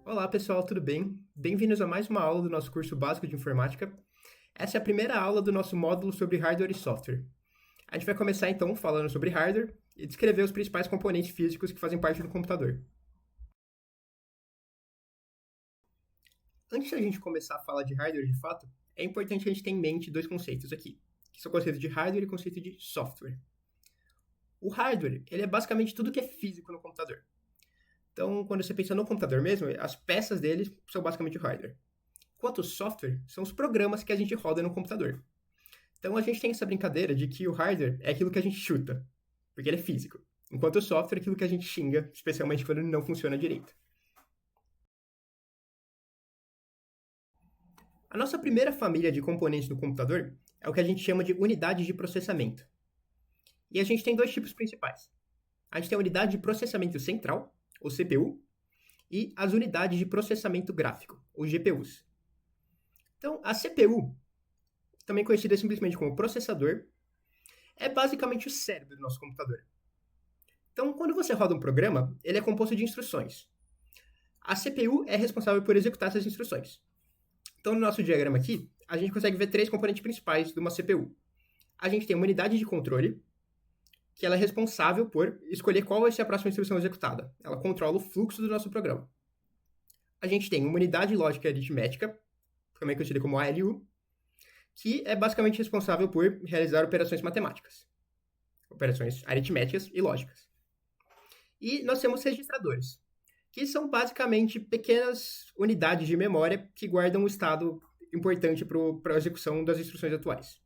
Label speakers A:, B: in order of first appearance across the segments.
A: Olá pessoal, tudo bem? Bem-vindos a mais uma aula do nosso curso básico de informática. Essa é a primeira aula do nosso módulo sobre hardware e software. A gente vai começar então falando sobre hardware e descrever os principais componentes físicos que fazem parte do computador. Antes da gente começar a falar de hardware de fato, é importante a gente ter em mente dois conceitos aqui, que são o conceito de hardware e o conceito de software. O hardware, ele é basicamente tudo que é físico no computador. Então, quando você pensa no computador mesmo, as peças dele são basicamente o hardware. Enquanto o software são os programas que a gente roda no computador. Então, a gente tem essa brincadeira de que o hardware é aquilo que a gente chuta, porque ele é físico. Enquanto o software é aquilo que a gente xinga, especialmente quando ele não funciona direito. A nossa primeira família de componentes do computador é o que a gente chama de unidade de processamento. E a gente tem dois tipos principais. A gente tem a unidade de processamento central, ou CPU, e as unidades de processamento gráfico, ou GPUs. Então, a CPU, também conhecida simplesmente como processador, é basicamente o cérebro do nosso computador. Então, quando você roda um programa, ele é composto de instruções. A CPU é responsável por executar essas instruções. Então, no nosso diagrama aqui, a gente consegue ver três componentes principais de uma CPU. A gente tem uma unidade de controle, que ela é responsável por escolher qual vai ser a próxima instrução executada. Ela controla o fluxo do nosso programa. A gente tem uma unidade lógica e aritmética, também conhecida como ALU, que é basicamente responsável por realizar operações matemáticas, operações aritméticas e lógicas. E nós temos registradores, que são basicamente pequenas unidades de memória que guardam um estado importante para a execução das instruções atuais.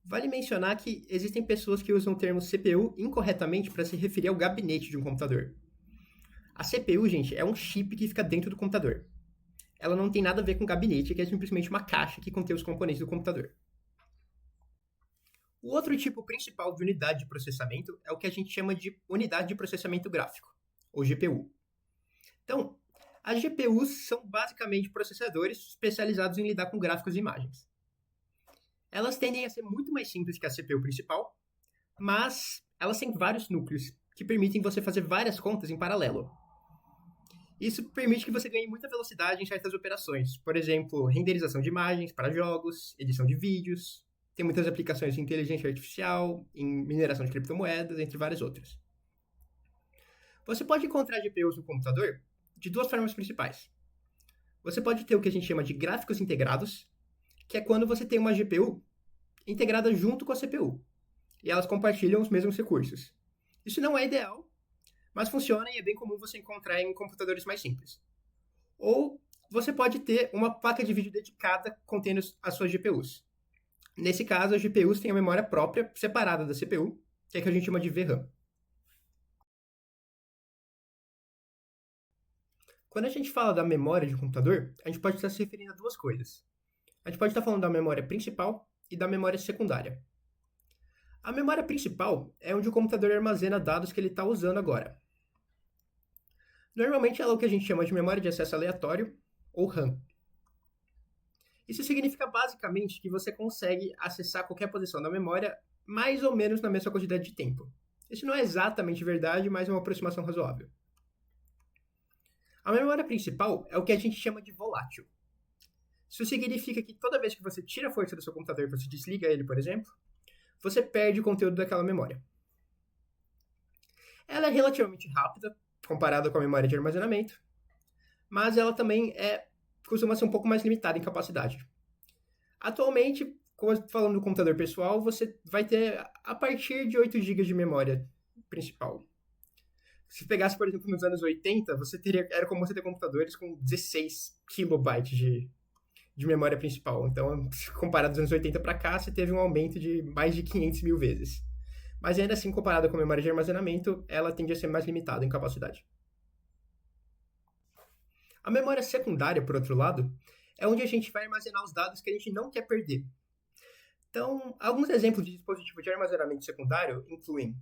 A: Vale mencionar que existem pessoas que usam o termo CPU incorretamente para se referir ao gabinete de um computador. A CPU, gente, é um chip que fica dentro do computador. Ela não tem nada a ver com gabinete, que é simplesmente uma caixa que contém os componentes do computador. O outro tipo principal de unidade de processamento é o que a gente chama de unidade de processamento gráfico, ou GPU. Então, as GPUs são basicamente processadores especializados em lidar com gráficos e imagens. Elas tendem a ser muito mais simples que a CPU principal, mas elas têm vários núcleos que permitem você fazer várias contas em paralelo. Isso permite que você ganhe muita velocidade em certas operações, por exemplo, renderização de imagens para jogos, edição de vídeos, tem muitas aplicações em inteligência artificial, em mineração de criptomoedas, entre várias outras. Você pode encontrar GPUs no computador de duas formas principais. Você pode ter o que a gente chama de gráficos integrados, que é quando você tem uma GPU integrada junto com a CPU, e elas compartilham os mesmos recursos. Isso não é ideal, mas funciona e é bem comum você encontrar em computadores mais simples. Ou você pode ter uma placa de vídeo dedicada contendo as suas GPUs. Nesse caso, as GPUs têm a memória própria, separada da CPU, que é que a gente chama de VRAM. Quando a gente fala da memória de um computador, a gente pode estar se referindo a duas coisas. A gente pode estar falando da memória principal e da memória secundária. A memória principal é onde o computador armazena dados que ele está usando agora. Normalmente ela é o que a gente chama de memória de acesso aleatório, ou RAM. Isso significa basicamente que você consegue acessar qualquer posição da memória mais ou menos na mesma quantidade de tempo. Isso não é exatamente verdade, mas é uma aproximação razoável. A memória principal é o que a gente chama de volátil. Isso significa que toda vez que você tira a força do seu computador e você desliga ele, por exemplo, você perde o conteúdo daquela memória. Ela é relativamente rápida, comparada com a memória de armazenamento, mas ela também costuma ser um pouco mais limitada em capacidade. Atualmente, falando do computador pessoal, você vai ter a partir de 8 GB de memória principal. Se pegasse, por exemplo, nos anos 80, era como você ter computadores com 16 KB de memória principal. Então, comparado dos anos 80 para cá, você teve um aumento de mais de 500 mil vezes. Mas ainda assim, comparada com a memória de armazenamento, ela tende a ser mais limitada em capacidade. A memória secundária, por outro lado, é onde a gente vai armazenar os dados que a gente não quer perder. Então, alguns exemplos de dispositivo de armazenamento secundário incluem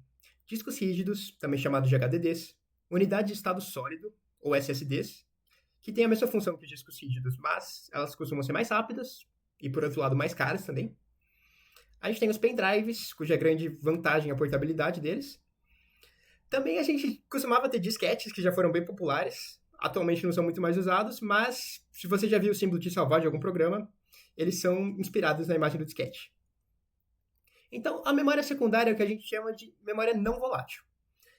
A: discos rígidos, também chamados de HDDs, unidades de estado sólido, ou SSDs, que têm a mesma função que os discos rígidos, mas elas costumam ser mais rápidas e, por outro lado, mais caras também. A gente tem os pendrives, cuja grande vantagem é a portabilidade deles. Também a gente costumava ter disquetes, que já foram bem populares. Atualmente não são muito mais usados, mas se você já viu o símbolo de salvar de algum programa, eles são inspirados na imagem do disquete. Então, a memória secundária é o que a gente chama de memória não volátil.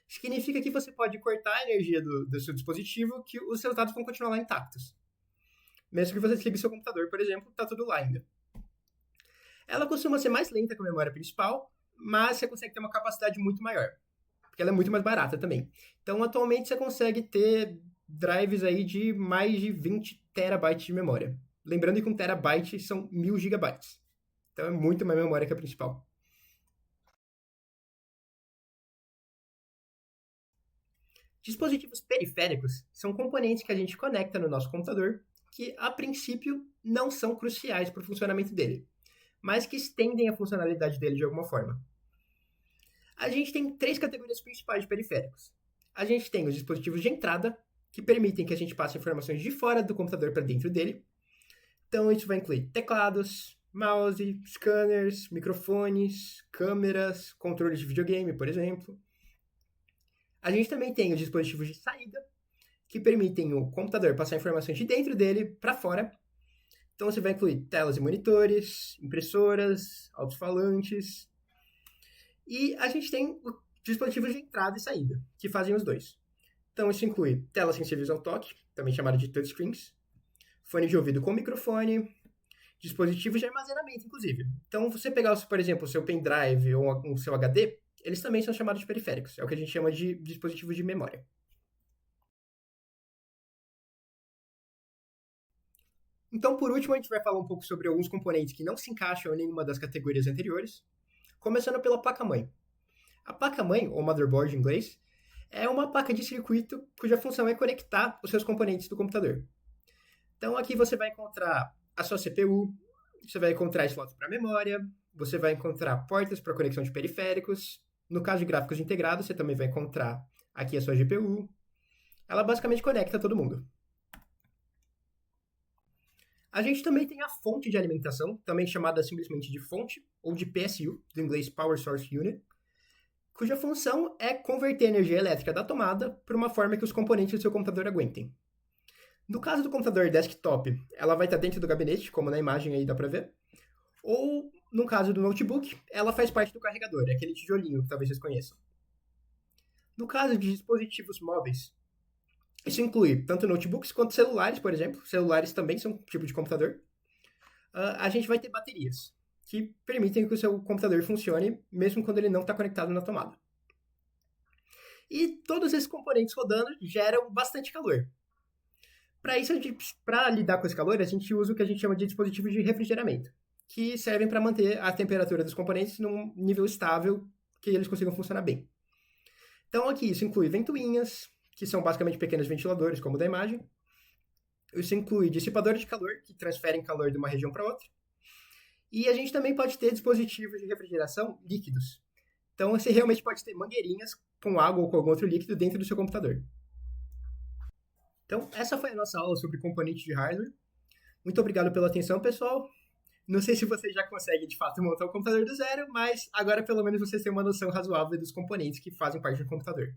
A: Significa que você pode cortar a energia do seu dispositivo, que os seus dados vão continuar lá intactos. Mesmo que você desligue seu computador, por exemplo, está tudo lá ainda. Ela costuma ser mais lenta que a memória principal, mas você consegue ter uma capacidade muito maior, porque ela é muito mais barata também. Então, atualmente, você consegue ter drives aí de mais de 20 terabytes de memória. Lembrando que um terabyte são 1000 gigabytes. Então, é muito mais memória que a principal. Dispositivos periféricos são componentes que a gente conecta no nosso computador que, a princípio, não são cruciais para o funcionamento dele, mas que estendem a funcionalidade dele de alguma forma. A gente tem três categorias principais de periféricos. A gente tem os dispositivos de entrada, que permitem que a gente passe informações de fora do computador para dentro dele. Então, isso vai incluir teclados, mouse, scanners, microfones, câmeras, controles de videogame, por exemplo. A gente também tem os dispositivos de saída, que permitem o computador passar informações de dentro dele para fora. Então, você vai incluir telas e monitores, impressoras, alto-falantes. E a gente tem dispositivos de entrada e saída, que fazem os dois. Então, isso inclui telas sensíveis ao toque, também chamada de touchscreens, fone de ouvido com microfone, dispositivos de armazenamento, inclusive. Então, você pegar, por exemplo, o seu pendrive ou o seu HD, eles também são chamados de periféricos. É o que a gente chama de dispositivos de memória. Então, por último, a gente vai falar um pouco sobre alguns componentes que não se encaixam em nenhuma das categorias anteriores, começando pela placa-mãe. A placa-mãe, ou motherboard em inglês, é uma placa de circuito cuja função é conectar os seus componentes do computador. Então, aqui você vai encontrar a sua CPU, você vai encontrar slots para memória, você vai encontrar portas para conexão de periféricos. No caso de gráficos integrados, você também vai encontrar aqui a sua GPU. Ela basicamente conecta todo mundo. A gente também tem a fonte de alimentação, também chamada simplesmente de fonte, ou de PSU, do inglês Power Source Unit, cuja função é converter a energia elétrica da tomada para uma forma que os componentes do seu computador aguentem. No caso do computador desktop, ela vai estar dentro do gabinete, como na imagem aí dá para ver, ou no caso do notebook, ela faz parte do carregador, é aquele tijolinho que talvez vocês conheçam. No caso de dispositivos móveis, isso inclui tanto notebooks quanto celulares, por exemplo. Celulares também são um tipo de computador. A gente vai ter baterias, que permitem que o seu computador funcione, mesmo quando ele não está conectado na tomada. E todos esses componentes rodando geram bastante calor. Para isso, para lidar com esse calor, a gente usa o que a gente chama de dispositivos de refrigeramento, que servem para manter a temperatura dos componentes num nível estável que eles consigam funcionar bem. Então, aqui isso inclui ventoinhas, que são basicamente pequenos ventiladores, como o da imagem. Isso inclui dissipadores de calor, que transferem calor de uma região para outra. E a gente também pode ter dispositivos de refrigeração líquidos. Então, você realmente pode ter mangueirinhas com água ou com algum outro líquido dentro do seu computador. Então, essa foi a nossa aula sobre componentes de hardware. Muito obrigado pela atenção, pessoal. Não sei se vocês já conseguem, de fato, montar o computador do zero, mas agora, pelo menos, vocês têm uma noção razoável dos componentes que fazem parte do computador.